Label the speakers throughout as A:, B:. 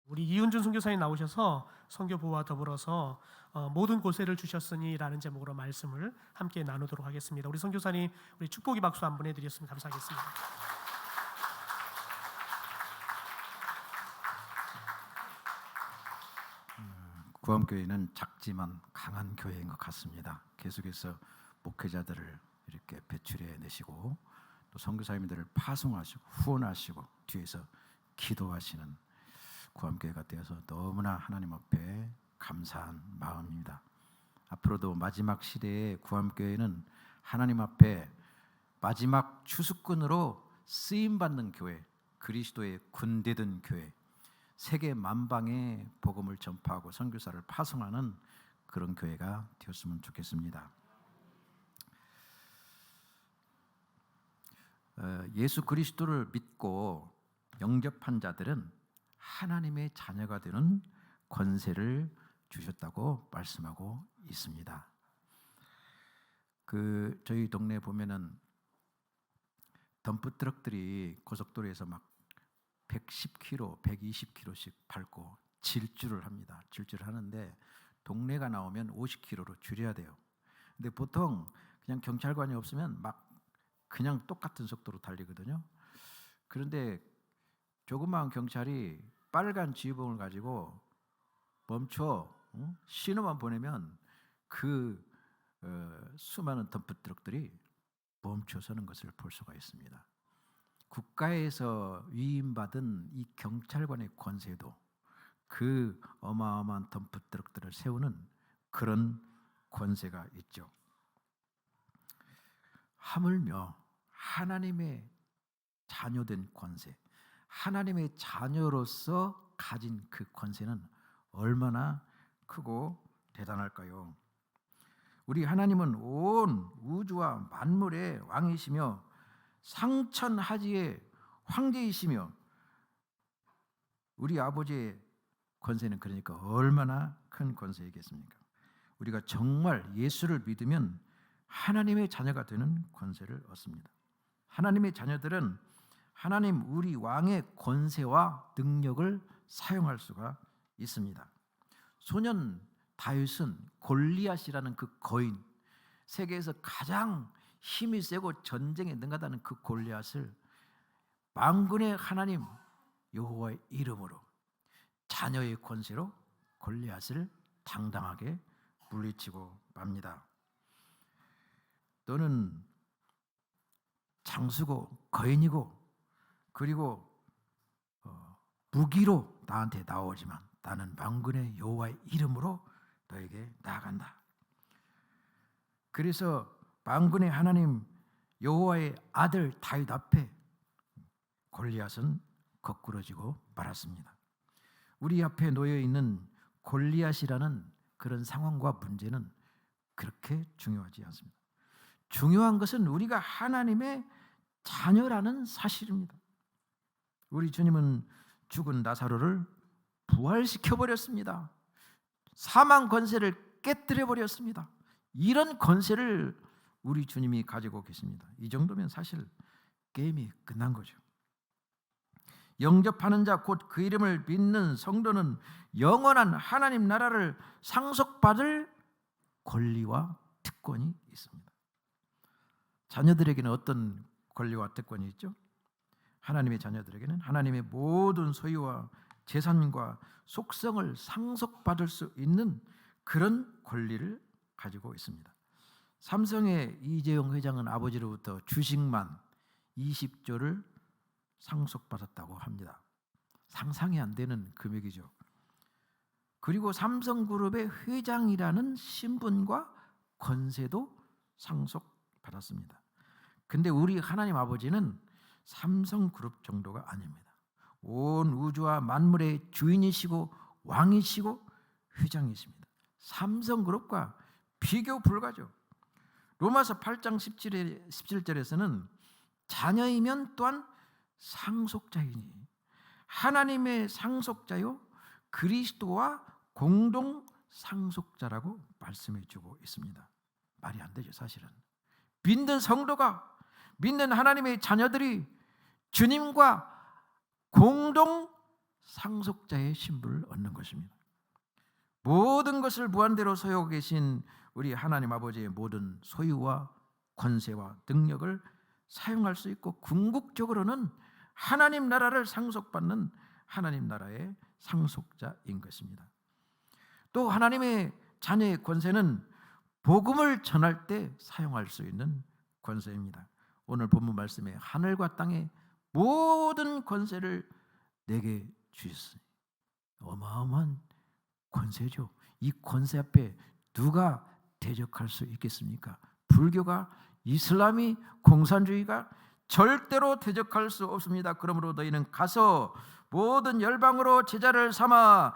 A: 우리 이은준 선교사님 나오셔서 선교부와 더불어서 모든 곳에를 주셨으니라는 제목으로 말씀을 함께 나누도록 하겠습니다. 우리 선교사님, 우리 축복의 박수 한 번 해드렸으면 감사하겠습니다.
B: 구암교회는 작지만 강한 교회인 것 같습니다. 계속해서 목회자들을 이렇게 배출해 내시고 또 선교사님들을 파송하시고 후원하시고 뒤에서 기도하시는 구암교회가 되어서 너무나 하나님 앞에 감사한 마음입니다. 앞으로도 마지막 시대의 구암교회는 하나님 앞에 마지막 추수꾼으로 쓰임받는 교회, 그리스도의 군대된 교회, 세계 만방에 복음을 전파하고 선교사를 파송하는 그런 교회가 되었으면 좋겠습니다. 예수 그리스도를 믿고 영접한 자들은 하나님의 자녀가 되는 권세를 주셨다고 말씀하고 있습니다. 저희 동네에 보면은 덤프 트럭들이 고속도로에서 막 110km, 120km씩 밟고 질주를 합니다. 질주를 하는데 동네가 나오면 50km로 줄여야 돼요. 근데 보통 그냥 경찰관이 없으면 막 그냥 똑같은 속도로 달리거든요. 그런데 조그마한 경찰이 빨간 지휘봉을 가지고 멈춰 신호만 보내면 수많은 덤프트럭들이 멈춰서는 것을 볼 수가 있습니다. 국가에서 위임받은 이 경찰관의 권세도 그 어마어마한 덤프트럭들을 세우는 그런 권세가 있죠. 하물며 하나님의 자녀된 권세, 하나님의 자녀로서 가진 그 권세는 얼마나 크고 대단할까요? 우리 하나님은 온 우주와 만물의 왕이시며 상천하지의 황제이시며 우리 아버지의 권세는 그러니까 얼마나 큰 권세이겠습니까? 우리가 정말 예수를 믿으면 하나님의 자녀가 되는 권세를 얻습니다. 하나님의 자녀들은 하나님 우리 왕의 권세와 능력을 사용할 수가 있습니다. 소년 다윗은 골리앗이라는 그 거인, 세계에서 가장 힘이 세고 전쟁에 능하다는 그 골리앗을 만군의 하나님 여호와의 이름으로 자녀의 권세로 골리앗을 당당하게 물리치고 맙니다. 너는 장수고 거인이고 그리고 무기로 나한테 나오지만 나는 만군의 여호와의 이름으로 너에게 나아간다. 그래서 만군의 하나님 여호와의 아들 다윗 앞에 골리앗은 거꾸러지고 말았습니다. 우리 앞에 놓여 있는 골리앗이라는 그런 상황과 문제는 그렇게 중요하지 않습니다. 중요한 것은 우리가 하나님의 자녀라는 사실입니다. 우리 주님은 죽은 나사로를 부활시켜 버렸습니다. 사망 권세를 깨뜨려 버렸습니다. 이런 권세를 우리 주님이 가지고 계십니다. 이 정도면 사실 게임이 끝난 거죠. 영접하는 자 곧 그 이름을 믿는 성도는 영원한 하나님 나라를 상속받을 권리와 특권이 있습니다. 자녀들에게는 어떤 권리와 특권이 있죠? 하나님의 자녀들에게는 하나님의 모든 소유와 재산과 속성을 상속받을 수 있는 그런 권리를 가지고 있습니다. 삼성의 이재용 회장은 아버지로부터 주식만 20조를 상속받았다고 합니다. 상상이 안 되는 금액이죠. 그리고 삼성그룹의 회장이라는 신분과 권세도 상속받았습니다. 근데 우리 하나님 아버지는 삼성그룹 정도가 아닙니다. 온 우주와 만물의 주인이시고 왕이시고 회장이십니다. 삼성그룹과 비교 불가죠. 로마서 8장 17절에서는 자녀이면 또한 상속자이니 하나님의 상속자요 그리스도와 공동 상속자라고 말씀해 주고 있습니다. 말이 안 되죠. 사실은 믿는 성도가, 믿는 하나님의 자녀들이 주님과 공동 상속자의 신분을 얻는 것입니다. 모든 것을 무한대로 소유하고 계신 우리 하나님 아버지의 모든 소유와 권세와 능력을 사용할 수 있고, 궁극적으로는 하나님 나라를 상속받는 하나님 나라의 상속자인 것입니다. 또 하나님의 자녀의 권세는 복음을 전할 때 사용할 수 있는 권세입니다. 오늘 본문 말씀에 하늘과 땅의 모든 권세를 내게 주셨으니, 어마어마한 권세죠. 이 권세 앞에 누가 대적할 수 있겠습니까? 불교가, 이슬람이, 공산주의가 절대로 대적할 수 없습니다. 그러므로 너희는 가서 모든 열방으로 제자를 삼아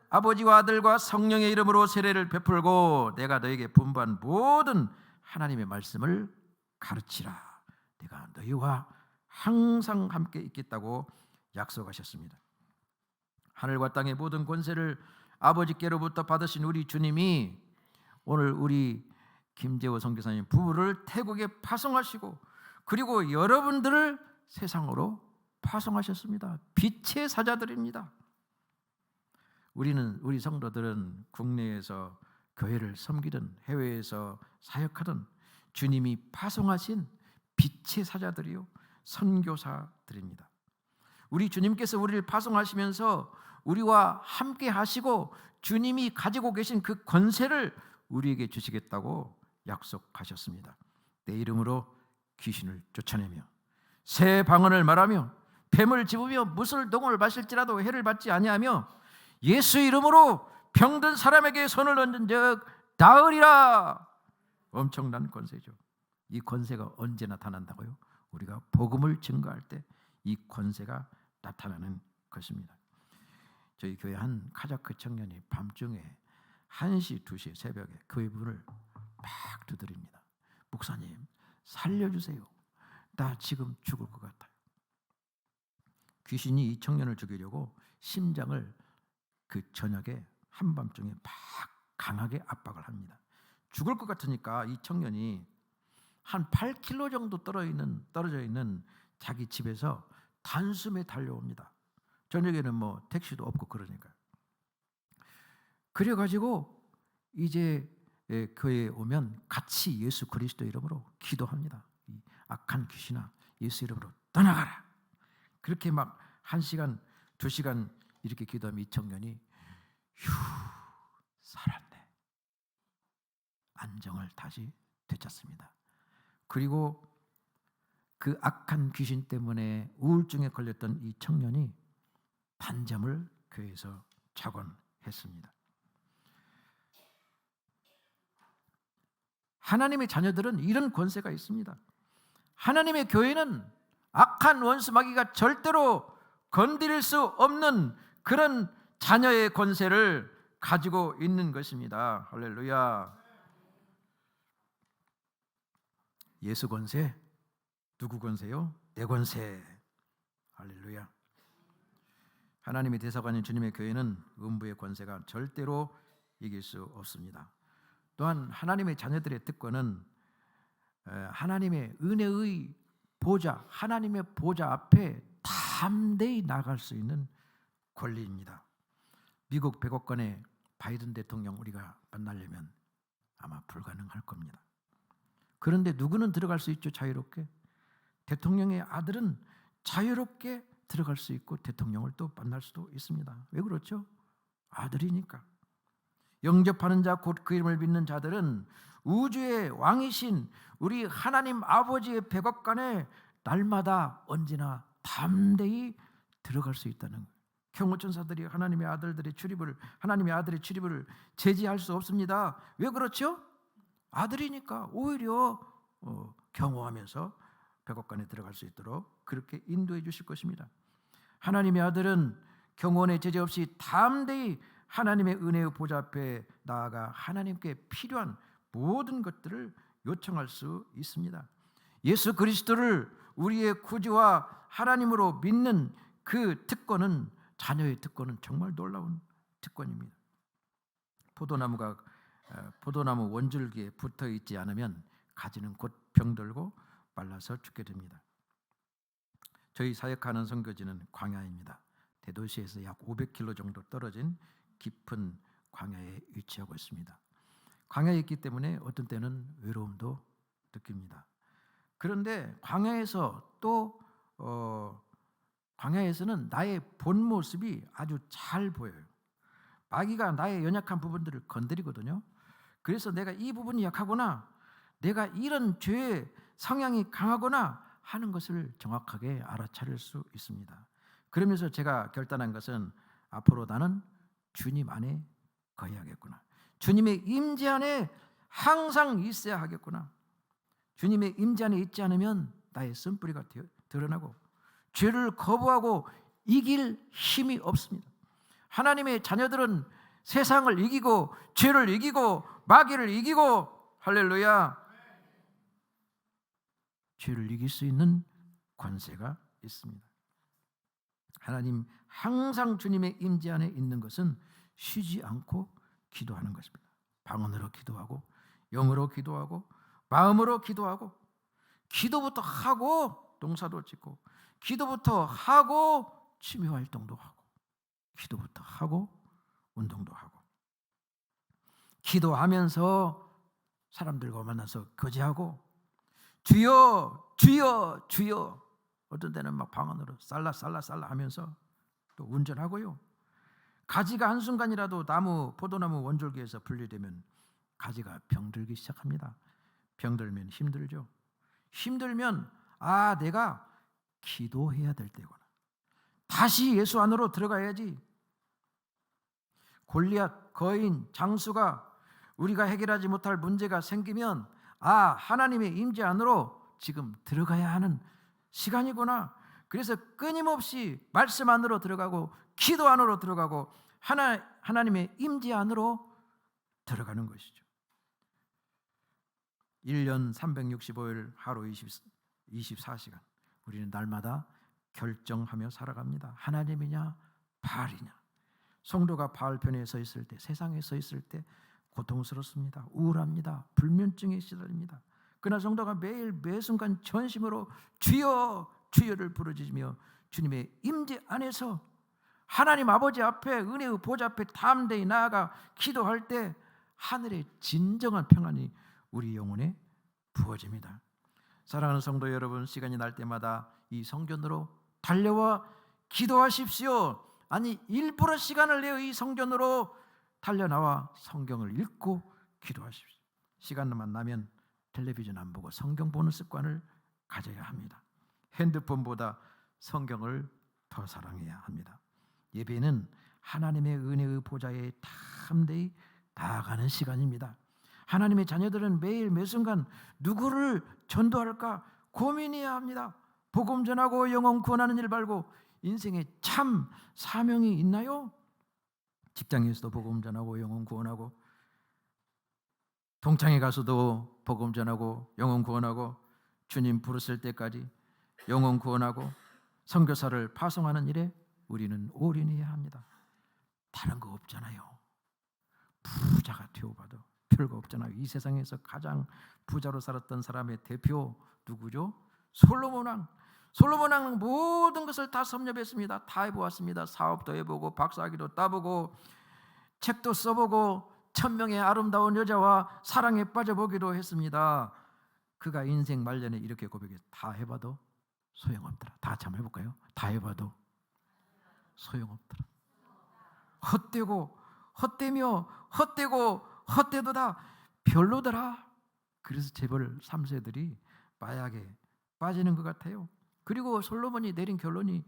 B: 아버지와 아들과 성령의 이름으로 세례를 베풀고 내가 너에게 분부한 모든 하나님의 말씀을 가르치라. 내가 너희와 항상 함께 있겠다고 약속하셨습니다. 하늘과 땅의 모든 권세를 아버지께로부터 받으신 우리 주님이 오늘 우리 김재호 선교사님 부부를 태국에 파송하시고, 그리고 여러분들을 세상으로 파송하셨습니다. 빛의 사자들입니다. 우리 성도들은 국내에서 교회를 섬기든 해외에서 사역하든 주님이 파송하신 빛의 사자들이요, 선교사들입니다. 우리 주님께서 우리를 파송하시면서 우리와 함께 하시고 주님이 가지고 계신 그 권세를 우리에게 주시겠다고 약속하셨습니다. 내 이름으로 귀신을 쫓아내며 새 방언을 말하며 뱀을 집으며 무술 동을 마실지라도 해를 받지 아니하며 예수 이름으로 병든 사람에게 손을 얹은 적 나으리라. 엄청난 권세죠. 이 권세가 언제 나타난다고요? 우리가 복음을 증거할 때 이 권세가 나타나는 것입니다. 저희 교회 한 카자크 청년이 밤중에 1시, 2시 새벽에 교회 문을 막 두드립니다. 목사님, 살려주세요. 나 지금 죽을 것 같아요. 귀신이 이 청년을 죽이려고 심장을 그 저녁에 한밤중에 막 강하게 압박을 합니다. 죽을 것 같으니까 이 청년이 한 8km 정도 떨어져 있는 자기 집에서 단숨에 달려옵니다. 저녁에는 뭐 택시도 없고 그러니까. 그래가지고 이제 교회에 오면 같이 예수 그리스도 이름으로 기도합니다. 이 악한 귀신아, 예수 이름으로 떠나가라. 그렇게 막 1시간, 2시간 이렇게 기도하면 이 청년이 휴, 살았네. 안정을 다시 되찾습니다. 그리고 그 악한 귀신 때문에 우울증에 걸렸던 이 청년이 반잠을 교회에서 자곤 했습니다. 하나님의 자녀들은 이런 권세가 있습니다. 하나님의 교회는 악한 원수 마귀가 절대로 건드릴 수 없는 그런 자녀의 권세를 가지고 있는 것입니다. 할렐루야. 예수 권세, 누구 권세요? 내 권세. 할렐루야. 하나님의 대사관인 주님의 교회는 음부의 권세가 절대로 이길 수 없습니다. 또한 하나님의 자녀들의 특권은 하나님의 은혜의 보좌, 하나님의 보좌 앞에 담대히 나갈 수 있는 권리입니다. 미국 백악관의 바이든 대통령 우리가 만나려면 아마 불가능할 겁니다. 그런데 누구는 들어갈 수 있죠, 자유롭게. 대통령의 아들은 자유롭게 들어갈 수 있고 대통령을 또 만날 수도 있습니다. 왜 그렇죠? 아들이니까. 영접하는 자 곧 그 이름을 믿는 자들은 우주의 왕이신 우리 하나님 아버지의 백악관에 날마다 언제나 담대히 들어갈 수 있다는 거예요. 경호천사들이 하나님의 아들의 출입을 제지할 수 없습니다. 왜 그렇죠? 아들이니까 오히려 경호하면서 백악관에 들어갈 수 있도록 그렇게 인도해 주실 것입니다. 하나님의 아들은 경호원의 제재 없이 담대히 하나님의 은혜의 보좌 앞에 나아가 하나님께 필요한 모든 것들을 요청할 수 있습니다. 예수 그리스도를 우리의 구주와 하나님으로 믿는 그 특권은, 자녀의 특권은 정말 놀라운 특권입니다. 포도나무 원줄기에 붙어 있지 않으면 가지는 곧 병들고 말라서 죽게 됩니다. 저희 사역하는 선교지는 광야입니다. 대도시에서 약 500km 정도 떨어진 깊은 광야에 위치하고 있습니다. 광야에 있기 때문에 어떤 때는 외로움도 느낍니다. 그런데 광야에서 또 광야에서는 나의 본 모습이 아주 잘 보여요. 마귀가 나의 연약한 부분들을 건드리거든요. 그래서 내가 이 부분이 약하구나, 내가 이런 죄의 성향이 강하구나 하는 것을 정확하게 알아차릴 수 있습니다. 그러면서 제가 결단한 것은 앞으로 나는 주님 안에 거해야겠구나. 주님의 임재 안에 항상 있어야 하겠구나. 주님의 임재 안에 있지 않으면 나의 쓴뿌리가 드러나고 죄를 거부하고 이길 힘이 없습니다. 하나님의 자녀들은 세상을 이기고 죄를 이기고 마귀를 이기고, 할렐루야, 죄를 이길 수 있는 권세가 있습니다. 하나님 항상 주님의 임재 안에 있는 것은 쉬지 않고 기도하는 것입니다. 방언으로 기도하고 영으로 기도하고 마음으로 기도하고, 기도부터 하고 농사도 짓고, 기도부터 하고 취미 활동도 하고, 기도부터 하고 운동도 하고, 기도하면서 사람들과 만나서 거제하고, 주여 주여 주여, 어떤 때는 막 방언으로 살라 하면서 또 운전하고요. 가지가 한순간이라도 포도나무 원줄기에서 분리되면 가지가 병들기 시작합니다. 병들면 힘들죠. 힘들면 내가 기도해야 될 때구나, 다시 예수 안으로 들어가야지. 골리앗, 거인, 장수가 우리가 해결하지 못할 문제가 생기면 하나님의 임재 안으로 지금 들어가야 하는 시간이구나. 그래서 끊임없이 말씀 안으로 들어가고 기도 안으로 들어가고 하나님의 임재 안으로 들어가는 것이죠. 1년 365일 하루 24시간 우리는 날마다 결정하며 살아갑니다. 하나님이냐 바알이냐. 성도가 바알 편에 서 있을 때, 세상에 서 있을 때 고통스럽습니다. 우울합니다. 불면증에 시달립니다. 그러나 성도가 매일 매순간 전심으로 주여 주여를 부르짖으며 주님의 임재 안에서 하나님 아버지 앞에 은혜의 보좌 앞에 담대히 나아가 기도할 때 하늘의 진정한 평안이 우리 영혼에 부어집니다. 사랑하는 성도 여러분, 시간이 날 때마다 이 성전으로 달려와 기도하십시오. 아니, 일부러 시간을 내어 이 성전으로 달려나와 성경을 읽고 기도하십시오. 시간만 나면 텔레비전 안 보고 성경 보는 습관을 가져야 합니다. 핸드폰보다 성경을 더 사랑해야 합니다. 예배는 하나님의 은혜의 보좌에 담대히 나아가는 시간입니다. 하나님의 자녀들은 매일 매순간 누구를 전도할까 고민해야 합니다. 복음 전하고 영혼 구원하는 일 말고 인생에 참 사명이 있나요? 직장에서도 복음 전하고 영혼 구원하고, 동창회 가서도 복음 전하고 영혼 구원하고, 주님 부르실 때까지 영혼 구원하고 선교사를 파송하는 일에 우리는 올인해야 합니다. 다른 거 없잖아요. 부자가 되어봐도 별거 없잖아요. 이 세상에서 가장 부자로 살았던 사람의 대표 누구죠? 솔로몬 왕. 솔로몬 왕은 모든 것을 다 섭렵했습니다. 다 해보았습니다. 사업도 해보고 박사학위도 따보고 책도 써보고 1000명의 아름다운 여자와 사랑에 빠져보기도 했습니다. 그가 인생 말년에 이렇게 고백해, 다 해봐도 소용없더라. 다 같이 한번 해볼까요? 다 해봐도 소용없더라. 헛되고 헛되며 헛되고 헛되도다 별로더라. 그래서 재벌 3세들이 마약에 빠지는 것 같아요. 그리고 솔로몬이 내린 결론이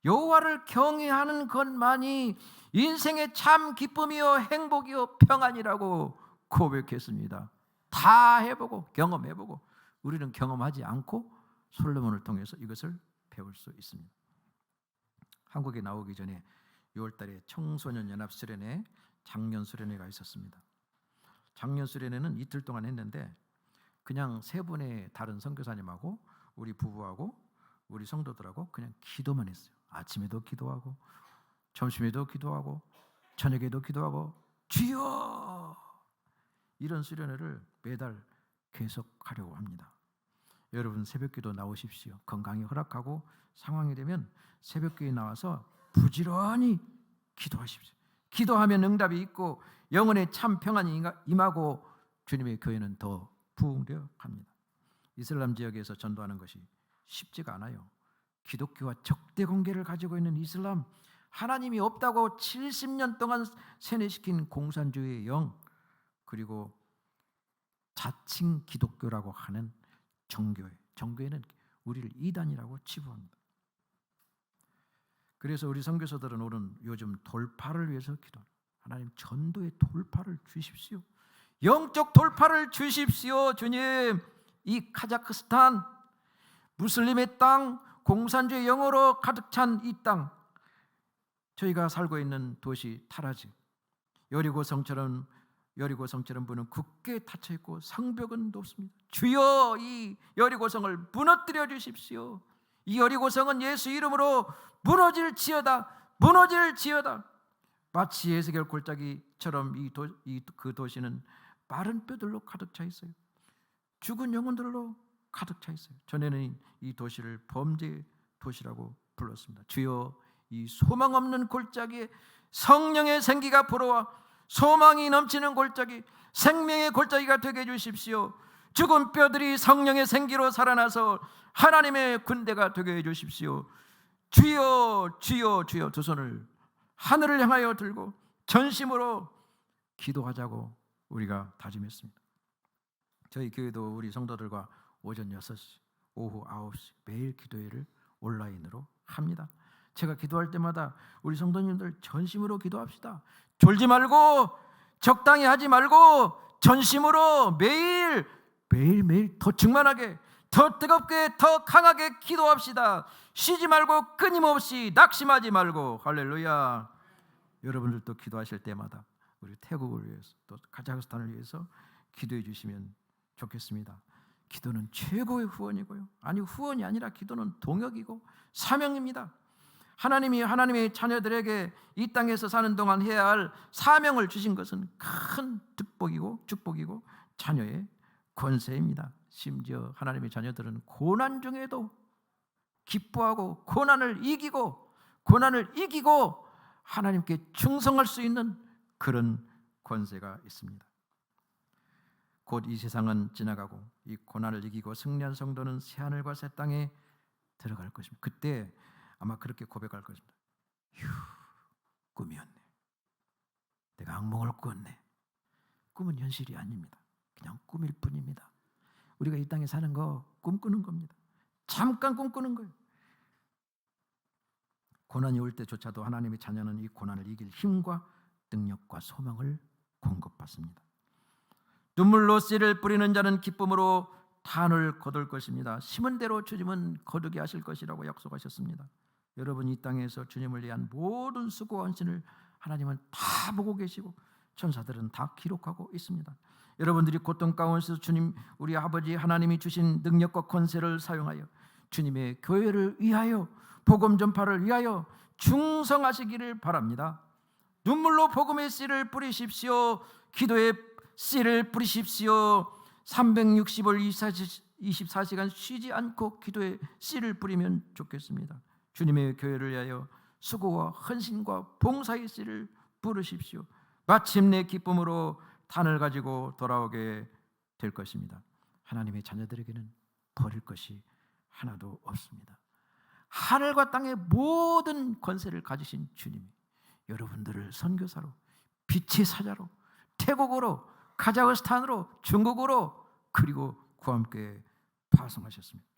B: 여호와를 경외하는 것만이 인생의 참 기쁨이요 행복이요 평안이라고 고백했습니다. 다 해보고 경험해보고, 우리는 경험하지 않고 솔로몬을 통해서 이것을 배울 수 있습니다. 한국에 나오기 전에 6월달에 청소년 연합 수련회, 작년 수련회가 있었습니다. 작년 수련회는 이틀 동안 했는데 그냥 세 분의 다른 선교사님하고 우리 부부하고 우리 성도들하고 그냥 기도만 했어요. 아침에도 기도하고 점심에도 기도하고 저녁에도 기도하고 주여, 이런 수련회를 매달 계속 하려고 합니다. 여러분 새벽기도 나오십시오. 건강이 허락하고 상황이 되면 새벽기에 나와서 부지런히 기도하십시오. 기도하면 응답이 있고 영혼의 참 평안이 임하고 주님의 교회는 더 부흥되어 갑니다. 이슬람 지역에서 전도하는 것이 쉽지가 않아요. 기독교와 적대 관계를 가지고 있는 이슬람, 하나님이 없다고 70년 동안 세뇌시킨 공산주의의 영, 그리고 자칭 기독교라고 하는 정교회는 우리를 이단이라고 치부합니다. 그래서 우리 선교사들은 오늘 요즘 돌파를 위해서 기도합니다. 하나님 전도의 돌파를 주십시오. 영적 돌파를 주십시오. 주님, 이 카자흐스탄 무슬림의 땅, 공산주의 영어로 가득 찬 이 땅, 저희가 살고 있는 도시 타라즈, 여리고성처럼 문은 굳게 닫혀 있고 성벽은 높습니다. 주여, 이 여리고성을 무너뜨려 주십시오. 이 여리고성은 예수 이름으로 무너질지어다. 마치 에스겔 골짜기처럼 그 도시는 마른 뼈들로 가득 차 있어요. 죽은 영혼들로 가득 차 있어요. 전에는 이 도시를 범죄의 도시라고 불렀습니다. 주여, 이 소망 없는 골짜기에 성령의 생기가 불어와 소망이 넘치는 골짜기, 생명의 골짜기가 되게 해주십시오. 죽은 뼈들이 성령의 생기로 살아나서 하나님의 군대가 되게 해주십시오. 주여, 주여, 주여. 두 손을 하늘을 향하여 들고 전심으로 기도하자고 우리가 다짐했습니다. 저희 교회도 우리 성도들과 오전 6시, 오후 9시 매일 기도회를 온라인으로 합니다. 제가 기도할 때마다 우리 성도님들 전심으로 기도합시다. 졸지 말고, 적당히 하지 말고 전심으로 매일매일 더 충만하게, 더 뜨겁게, 더 강하게 기도합시다. 쉬지 말고 끊임없이, 낙심하지 말고. 할렐루야. 여러분들도 기도하실 때마다 우리 태국을 위해서, 또 카자흐스탄을 위해서 기도해 주시면 좋겠습니다. 기도는 최고의 후원이고요. 아니, 후원이 아니라 기도는 동역이고 사명입니다. 하나님이 하나님의 자녀들에게 이 땅에서 사는 동안 해야 할 사명을 주신 것은 큰 축복이고 자녀의 권세입니다. 심지어 하나님의 자녀들은 고난 중에도 기뻐하고 고난을 이기고 하나님께 충성할 수 있는 그런 권세가 있습니다. 곧 이 세상은 지나가고 이 고난을 이기고 승리한 성도는 새하늘과 새 땅에 들어갈 것입니다. 그때 아마 그렇게 고백할 것입니다. 휴, 꿈이었네. 내가 악몽을 꾸었네. 꿈은 현실이 아닙니다. 그냥 꿈일 뿐입니다. 우리가 이 땅에 사는 거 꿈꾸는 겁니다. 잠깐 꿈꾸는 거예요. 고난이 올 때조차도 하나님의 자녀는 이 고난을 이길 힘과 능력과 소망을 공급받습니다. 눈물로 씨를 뿌리는 자는 기쁨으로 단을 거둘 것입니다. 심은 대로 주님은 거두게 하실 것이라고 약속하셨습니다. 여러분, 이 땅에서 주님을 위한 모든 수고와 헌신을 하나님은 다 보고 계시고 천사들은 다 기록하고 있습니다. 여러분들이 고통 가운데서 주님, 우리 아버지 하나님이 주신 능력과 권세를 사용하여 주님의 교회를 위하여, 복음 전파를 위하여 충성하시기를 바랍니다. 눈물로 복음의 씨를 뿌리십시오. 기도의 씨를 뿌리십시오. 365일 24시간 쉬지 않고 기도의 씨를 뿌리면 좋겠습니다. 주님의 교회를 위하여 수고와 헌신과 봉사의 씨를 뿌리십시오. 마침내 기쁨으로 단을 가지고 돌아오게 될 것입니다. 하나님의 자녀들에게는 버릴 것이 하나도 없습니다. 하늘과 땅의 모든 권세를 가지신 주님이 여러분들을 선교사로, 빛의 사자로, 태국으로, 카자흐스탄으로, 중국으로, 그리고 구함교회에 파송하셨습니다.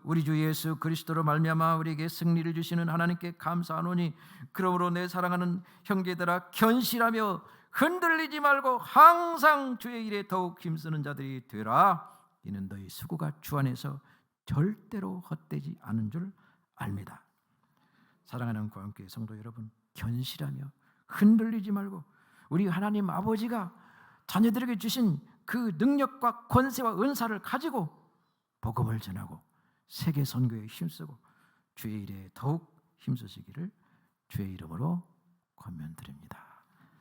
B: 우리 주 예수 그리스도로 말미암아 우리에게 승리를 주시는 하나님께 감사하노니, 그러므로 내 사랑하는 형제들아, 견실하며 흔들리지 말고 항상 주의 일에 더욱 힘쓰는 자들이 되라. 이는 너희 수고가 주 안에서 절대로 헛되지 않은 줄 압니다. 사랑하는 구함교회 성도 여러분, 견실하며 흔들리지 말고 우리 하나님 아버지가 자녀들에게 주신 그 능력과 권세와 은사를 가지고 복음을 전하고 세계 선교에 힘쓰고 주의 일에 더욱 힘쓰시기를 주의 이름으로 권면드립니다.